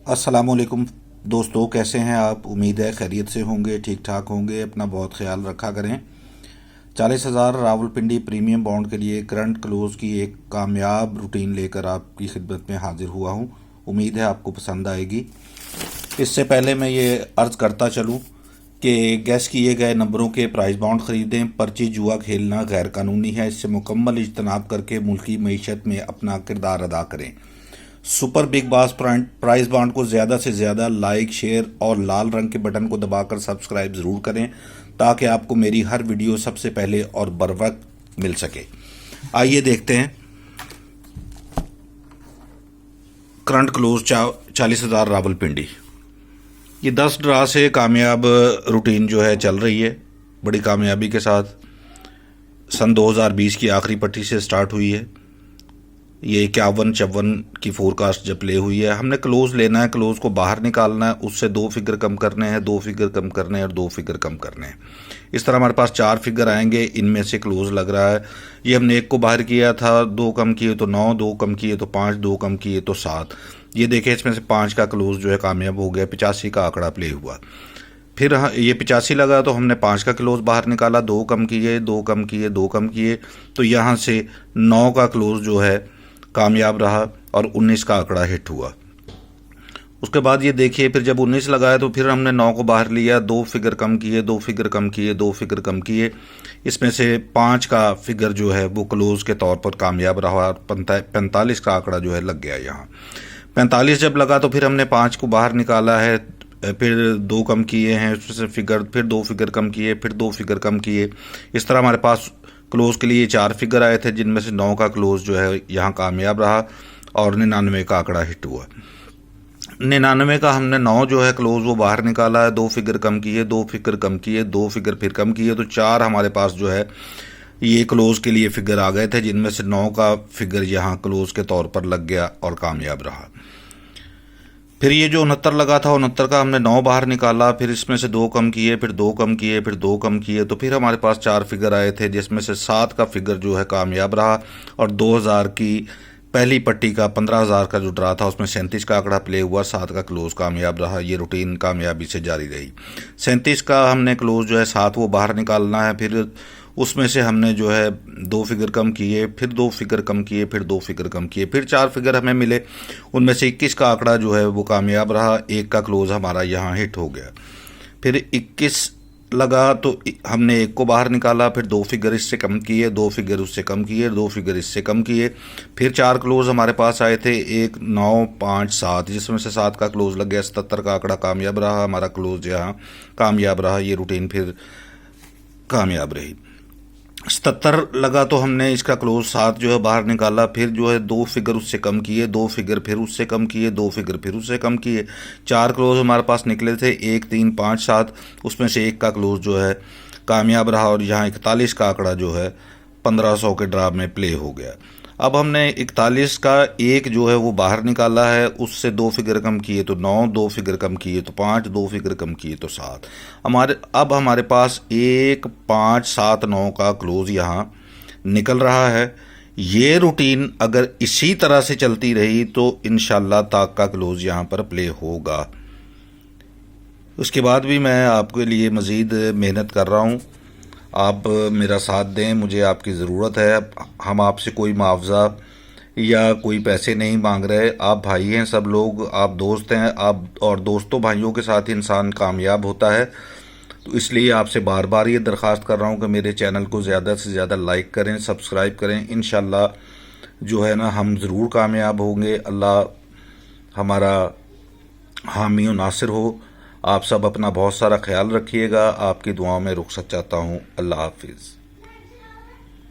अस्सलामुअलैकुम दोस्तों, कैसे हैं आप। उम्मीद है खैरियत से होंगे, ठीक ठाक होंगे। अपना बहुत ख्याल रखा करें। 40,000 रावलपिंडी प्रीमियम बॉन्ड के लिए करंट क्लोज की एक कामयाब रूटीन लेकर आपकी खिदमत में हाजिर हुआ हूं। उम्मीद है आपको पसंद आएगी। इससे पहले मैं ये अर्ज़ करता चलूं कि गैस किए गए नंबरों के प्राइस बॉन्ड ख़रीदें। पर्ची जुआ खेलना गैर कानूनी है। इससे मुकम्मल इज्तनाब करके मुल्की मईशत में अपना किरदार अदा करें। सुपर बिग बास प्राइस बॉन्ड को ज़्यादा से ज़्यादा लाइक, शेयर और लाल रंग के बटन को दबाकर सब्सक्राइब ज़रूर करें ताकि आपको मेरी हर वीडियो सबसे पहले और बर वक्त मिल सके। आइए देखते हैं करंट क्लोज 40,000 रावलपिंडी। ये 10 ड्रा से कामयाब रूटीन जो है चल रही है बड़ी कामयाबी के साथ। सन 2020 की आखिरी पट्टी से स्टार्ट हुई है। ये 51-54 की फोरकास्ट जब प्ले हुई है। हमने क्लोज लेना है, क्लोज को बाहर निकालना है, उससे 2 फिगर कम करने हैं, 2 फिगर कम करने हैं और 2 फिगर कम करने हैं। इस तरह हमारे पास 4 फिगर आएंगे, इनमें से क्लोज लग रहा है। ये हमने 1 को बाहर किया था, 2 कम किए तो 9, 2 कम किए तो 5, 2 कम किए तो 7। ये देखें, इसमें से 5 का क्लोज जो है कामयाब हो गया। 85 का आंकड़ा प्ले हुआ। फिर ये 85 लगा तो हमने 5 का क्लोज बाहर निकाला, 2 कम किए, 2 कम किए, 2 कम किए, तो यहाँ से 9 का क्लोज जो है कामयाब रहा और 19 का आंकड़ा हिट हुआ। उसके बाद ये देखिए, फिर जब 19 लगाया तो फिर हमने 9 को बाहर लिया, 2 फिगर कम किए, 2 फिगर कम किए, 2 फिगर कम किए। इसमें से 5 का फिगर जो है वो क्लोज के तौर पर कामयाब रहा और 45 का आंकड़ा जो है लग गया। यहाँ 45 जब लगा तो फिर हमने 5 को बाहर निकाला है, फिर 2 कम किए हैं उसमें से फिगर, फिर 2 फिगर कम किए, फिर 2 फिगर कम किए। इस तरह हमारे पास क्लोज के लिए 4 फिगर आए थे, जिनमें से 9 का क्लोज जो है यहाँ कामयाब रहा और 99 का आंकड़ा हिट हुआ। 99 का हमने 9 जो है क्लोज वो बाहर निकाला है, 2 फिगर कम किए, 2 फिगर कम किए, 2 फिगर फिर कम किए, तो 4 हमारे पास जो है ये क्लोज के लिए फिगर आ गए थे, जिनमें से 9 का फिगर यहाँ क्लोज के तौर पर लग गया और कामयाब रहा। फिर ये जो 69 लगा था, 69 का हमने 9 बाहर निकाला, फिर इसमें से 2 कम किए, फिर 2 कम किए, फिर 2 कम किए, तो फिर हमारे पास 4 फिगर आए थे, जिसमें से 7 का फिगर जो है कामयाब रहा और 2000 की पहली पट्टी का 15,000 का जो ड्रा था उसमें 37 का आंकड़ा प्ले हुआ, 7 का क्लोज कामयाब रहा। ये रूटीन कामयाबी से जारी रही। 37 का हमने क्लोज जो है 7 वो बाहर निकालना है, फिर उसमें से हमने जो है 2 फिगर कम किए, फिर 2 फिगर कम किए, फिर 2 फिगर कम किए, फिर 4 फिगर हमें मिले। उनमें से 21 का आंकड़ा जो है वो कामयाब रहा, 1 का क्लोज हमारा यहाँ हिट हो गया। फिर 21 लगा तो हमने 1 को बाहर निकाला, फिर 2 फिगर इससे कम किए, 2 फिगर उससे कम किए, 2 फिगर इससे कम किए, फिर 4 क्लोज हमारे पास आए थे, 1, 9, 5, 7, जिसमें से 7 का क्लोज लग गया। 77 का आंकड़ा कामयाब रहा, हमारा क्लोज यहाँ कामयाब रहा। ये रूटीन फिर कामयाब रही। 77 लगा तो हमने इसका क्लोज 7 जो है बाहर निकाला, फिर जो है 2 फिगर उससे कम किए, 2 फिगर फिर उससे कम किए, 2 फिगर फिर उससे कम किए। 4 क्लोज हमारे पास निकले थे, 1, 3, 5, 7, उसमें से 1 का क्लोज जो है कामयाब रहा और यहाँ 41 का आंकड़ा जो है 1500 के ड्रा में प्ले हो गया। अब हमने 41 का 1 जो है वो बाहर निकाला है, उससे 2 फिगर कम किए तो 9, 2 फिगर कम किए तो 5, 2 फिगर कम किए तो 7। अब हमारे पास 1, 5, 7, 9 का क्लोज यहाँ निकल रहा है। ये रूटीन अगर इसी तरह से चलती रही तो इंशाल्लाह ताक का क्लोज यहाँ पर प्ले होगा। उसके बाद भी मैं आपके लिए मज़ीद मेहनत कर रहा हूँ। आप मेरा साथ दें, मुझे आपकी ज़रूरत है। हम आपसे कोई मुआवजा या कोई पैसे नहीं मांग रहे। आप भाई हैं, सब लोग आप दोस्त हैं। आप और दोस्तों भाइयों के साथ इंसान कामयाब होता है। तो इसलिए आपसे बार बार ये दरख्वास्त कर रहा हूँ कि मेरे चैनल को ज़्यादा से ज़्यादा लाइक करें, सब्सक्राइब करें। इंशाल्लाह जो है ना, हम ज़रूर कामयाब होंगे। अल्लाह हमारा हामी और नासिर हो। आप सब अपना बहुत सारा ख्याल रखिएगा। आपकी दुआओं में रुखसत चाहता हूँ। अल्लाह हाफिज़।